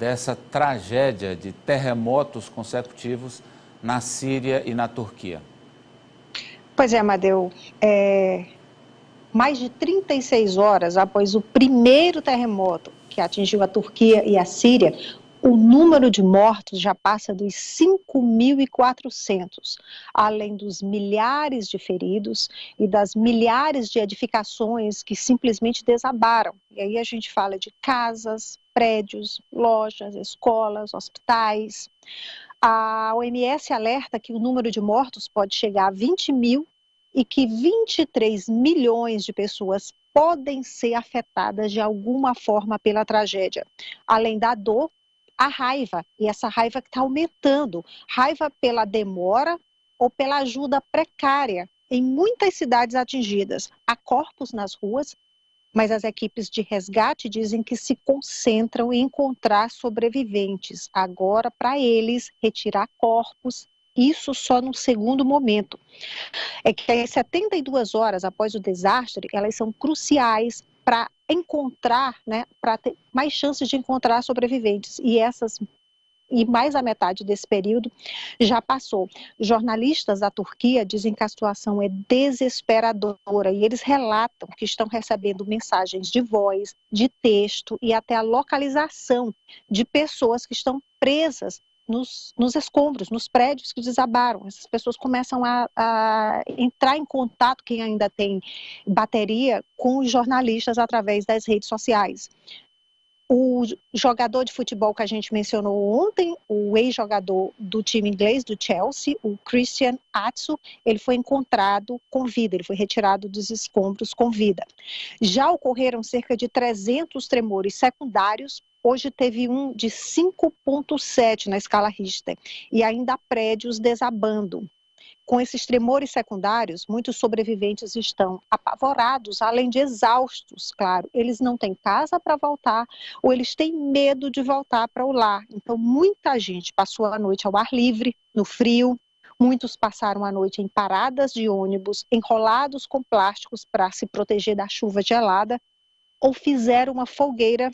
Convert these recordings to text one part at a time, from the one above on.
dessa tragédia de terremotos consecutivos na Síria e na Turquia? Pois é, Amadeu, mais de 36 horas após o primeiro terremoto que atingiu a Turquia e a Síria, o número de mortos já passa dos 5.400, além dos milhares de feridos e das milhares de edificações que simplesmente desabaram. E aí a gente fala de casas, prédios, lojas, escolas, hospitais. A OMS alerta que o número de mortos pode chegar a 20 mil e que 23 milhões de pessoas podem ser afetadas de alguma forma pela tragédia. Além da dor, a raiva, e essa raiva que está aumentando, raiva pela demora ou pela ajuda precária em muitas cidades atingidas. Há corpos nas ruas, mas as equipes de resgate dizem que se concentram em encontrar sobreviventes. Agora, para eles, retirar corpos, isso só no segundo momento. É que as 72 horas após o desastre, elas são cruciais para encontrar, para ter mais chances de encontrar sobreviventes. E mais da metade desse período já passou. Jornalistas da Turquia dizem que a situação é desesperadora e eles relatam que estão recebendo mensagens de voz, de texto e até a localização de pessoas que estão presas nos escombros, nos prédios que desabaram. Essas pessoas começam a entrar em contato, quem ainda tem bateria, com os jornalistas através das redes sociais. O jogador de futebol que a gente mencionou ontem, o ex-jogador do time inglês, do Chelsea, o Christian Atsu, ele foi encontrado com vida, ele foi retirado dos escombros com vida. Já ocorreram cerca de 300 tremores secundários. Hoje teve um de 5,7 na escala Richter e ainda há prédios desabando. Com esses tremores secundários, muitos sobreviventes estão apavorados, além de exaustos, claro. Eles não têm casa para voltar ou eles têm medo de voltar para o lar. Então, muita gente passou a noite ao ar livre, no frio. Muitos passaram a noite em paradas de ônibus, enrolados com plásticos para se proteger da chuva gelada, ou fizeram uma fogueira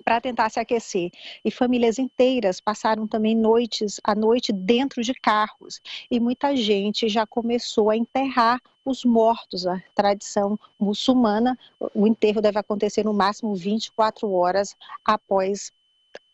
para tentar se aquecer. E famílias inteiras passaram também a noite dentro de carros. E muita gente já começou a enterrar os mortos. A tradição muçulmana, o enterro deve acontecer no máximo 24 horas após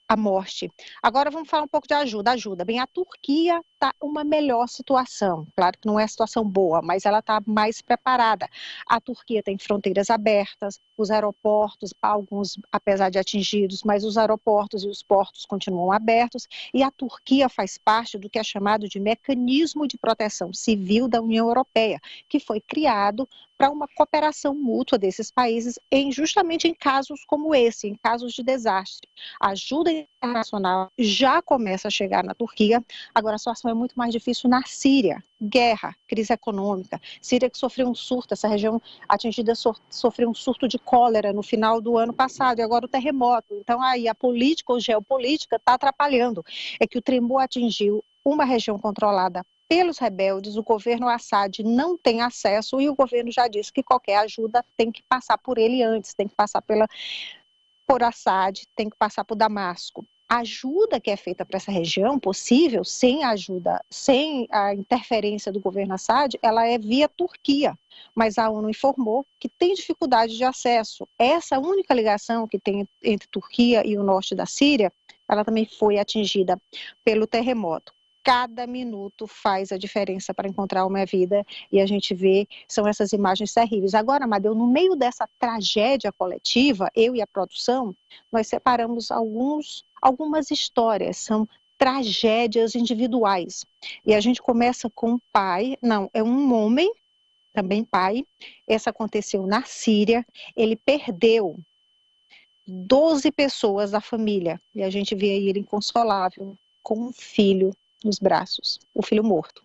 a morte. Agora vamos falar um pouco de ajuda. Bem, a Turquia está uma melhor situação. Claro que não é situação boa, mas ela está mais preparada. A Turquia tem fronteiras abertas, os aeroportos, alguns apesar de atingidos, mas os aeroportos e os portos continuam abertos, e a Turquia faz parte do que é chamado de Mecanismo de Proteção Civil da União Europeia, que foi criado para uma cooperação mútua desses países justamente em casos como esse, em casos de desastre. A ajuda internacional já começa a chegar na Turquia, agora a situação é muito mais difícil na Síria. Guerra, crise econômica, Síria que sofreu um surto, essa região atingida sofreu um surto de cólera no final do ano passado, e agora o terremoto. Então aí a política ou geopolítica está atrapalhando. É que o tremor atingiu uma região controlada pelos rebeldes, o governo Assad não tem acesso e o governo já disse que qualquer ajuda tem que passar por ele antes, tem que passar por Assad, tem que passar por Damasco. A ajuda que é feita para essa região, possível, sem ajuda, sem a interferência do governo Assad, ela é via Turquia, mas a ONU informou que tem dificuldade de acesso. Essa única ligação que tem entre Turquia e o norte da Síria, ela também foi atingida pelo terremoto. Cada minuto faz a diferença para encontrar uma vida e a gente vê, são essas imagens terríveis. Agora, Amadeu, no meio dessa tragédia coletiva, eu e a produção, nós separamos algumas histórias, são tragédias individuais. E a gente começa com um pai, é um homem, também pai, essa aconteceu na Síria, ele perdeu 12 pessoas da família e a gente vê aí ele inconsolável, com um filho nos braços, o filho morto.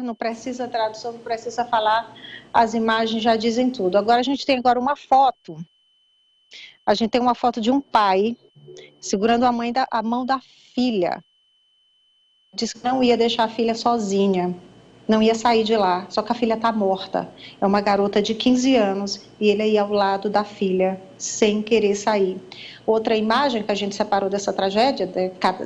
Não precisa tradução, não precisa falar, as imagens já dizem tudo. Agora a gente tem uma foto. A gente tem uma foto de um pai segurando a mão da filha. Disse que não ia deixar a filha sozinha, não ia sair de lá, só que a filha está morta. É uma garota de 15 anos e ele aí ao lado da filha, sem querer sair. Outra imagem que a gente separou dessa tragédia,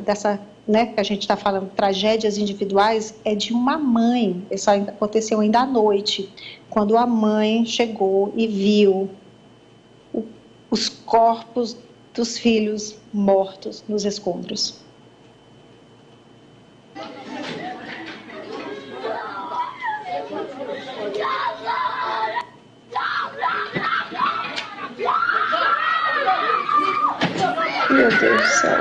dessa, né, que a gente está falando, tragédias individuais, é de uma mãe. Isso aconteceu ainda à noite, quando a mãe chegou e viu os corpos dos filhos mortos nos escombros. Meu Deus do céu.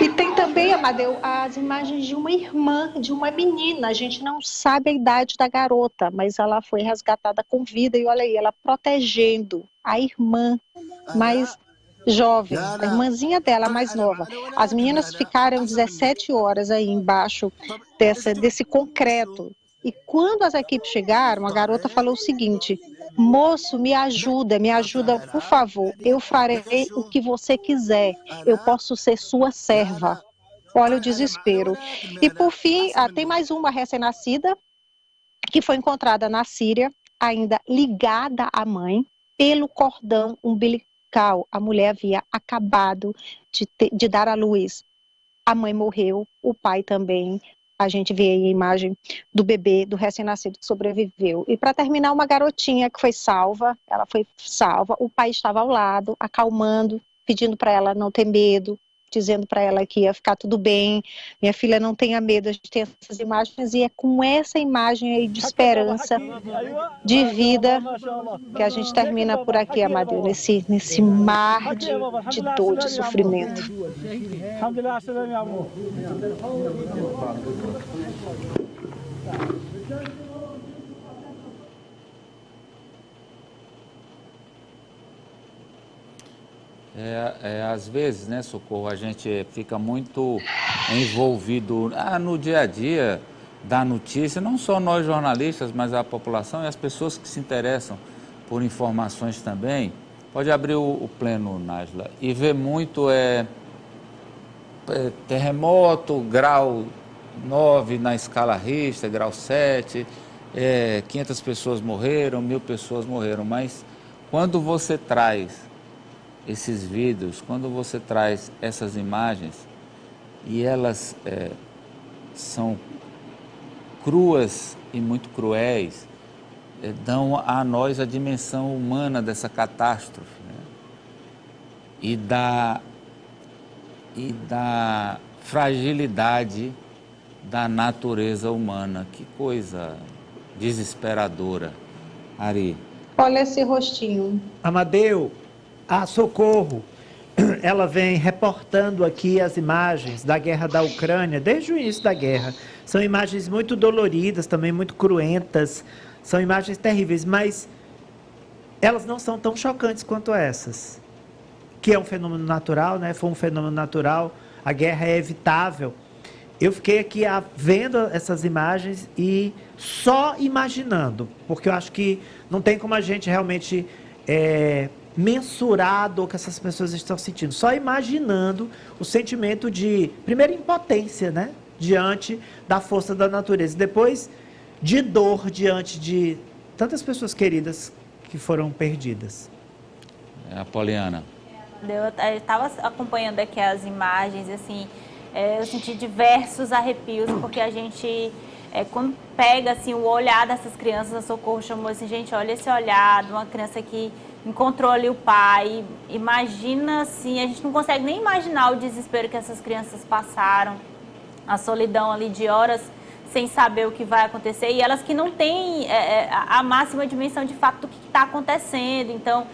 E tem também, Amadeu, as imagens de uma irmã, de uma menina. A gente não sabe a idade da garota, mas ela foi resgatada com vida. E olha aí, ela protegendo a irmã mais jovem, a irmãzinha dela, mais nova. As meninas ficaram 17 horas aí embaixo desse concreto. E quando as equipes chegaram, a garota falou o seguinte: moço, me ajuda, por favor, eu farei o que você quiser, eu posso ser sua serva. Olha o desespero. E por fim, tem mais uma recém-nascida que foi encontrada na Síria, ainda ligada à mãe, pelo cordão umbilical. A mulher havia acabado de dar à luz. A mãe morreu, o pai também. A gente vê aí a imagem do bebê, do recém-nascido que sobreviveu. E para terminar, uma garotinha que foi salva, ela foi salva, o pai estava ao lado, acalmando, pedindo para ela não ter medo, dizendo para ela que ia ficar tudo bem, minha filha, não tenha medo. A gente tem essas imagens e é com essa imagem aí de esperança, de vida, que a gente termina por aqui, Amadeu, nesse mar de dor, de sofrimento. Às vezes, né, Socorro, a gente fica muito envolvido no dia a dia da notícia, não só nós jornalistas, mas a população e as pessoas que se interessam por informações também. Pode abrir o pleno, Nájila, e ver muito terremoto, grau 9 na escala Richter, grau 7, 500 pessoas morreram, 1000 pessoas morreram, mas quando você traz esses vídeos, quando você traz essas imagens e elas são cruas e muito cruéis, dão a nós a dimensão humana dessa catástrofe, né? e da fragilidade da natureza humana. Que coisa desesperadora, Ari. Olha esse rostinho. Amadeu, a Socorro, ela vem reportando aqui as imagens da guerra da Ucrânia, desde o início da guerra. São imagens muito doloridas, também muito cruentas, são imagens terríveis, mas elas não são tão chocantes quanto essas, que é um fenômeno natural, né? Foi um fenômeno natural, a guerra é evitável. Eu fiquei aqui vendo essas imagens e só imaginando, porque eu acho que não tem como a gente realmente mensurar o que essas pessoas estão sentindo. Só imaginando o sentimento de, primeiro, impotência, né? Diante da força da natureza. Depois, de dor diante de tantas pessoas queridas que foram perdidas. Apoliana. Eu estava acompanhando aqui as imagens, assim, eu senti diversos arrepios, porque a gente, quando pega assim, o olhar dessas crianças, a Socorro chamou assim, gente, olha esse olhar de uma criança que encontrou ali o pai, imagina assim, a gente não consegue nem imaginar o desespero que essas crianças passaram, a solidão ali de horas sem saber o que vai acontecer, e elas que não têm a máxima dimensão de fato do que está acontecendo. Então,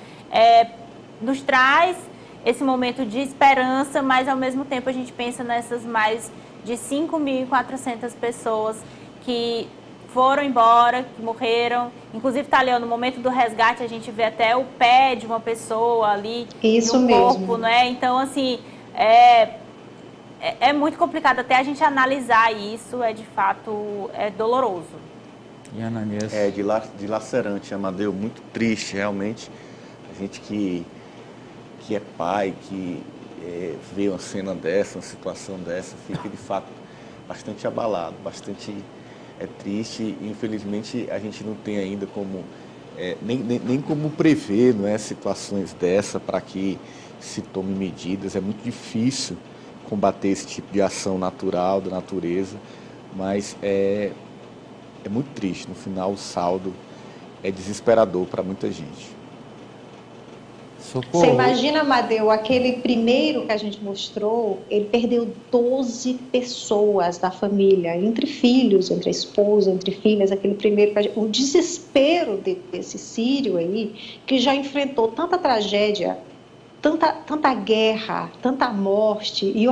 nos traz esse momento de esperança, mas ao mesmo tempo a gente pensa nessas mais de 5.400 pessoas que foram embora, que morreram. Inclusive, tá ali, no momento do resgate, a gente vê até o pé de uma pessoa ali. Isso no corpo, mesmo. Né? Então, assim, é muito complicado até a gente analisar isso, de fato, doloroso. E Ananias? Dilacerante, Amadeu, muito triste, realmente. A gente que que é pai, que vê uma cena dessa, uma situação dessa, fica de fato bastante abalado, bastante triste. Infelizmente a gente não tem ainda como, nem como prever, não é, situações dessa para que se tome medidas. É muito difícil combater esse tipo de ação natural da natureza, mas é muito triste. No final o saldo é desesperador para muita gente. Você imagina, Amadeu, aquele primeiro que a gente mostrou, ele perdeu 12 pessoas da família, entre filhos, entre a esposa, entre filhas, aquele primeiro, o desespero desse sírio aí, que já enfrentou tanta tragédia, tanta guerra, tanta morte, e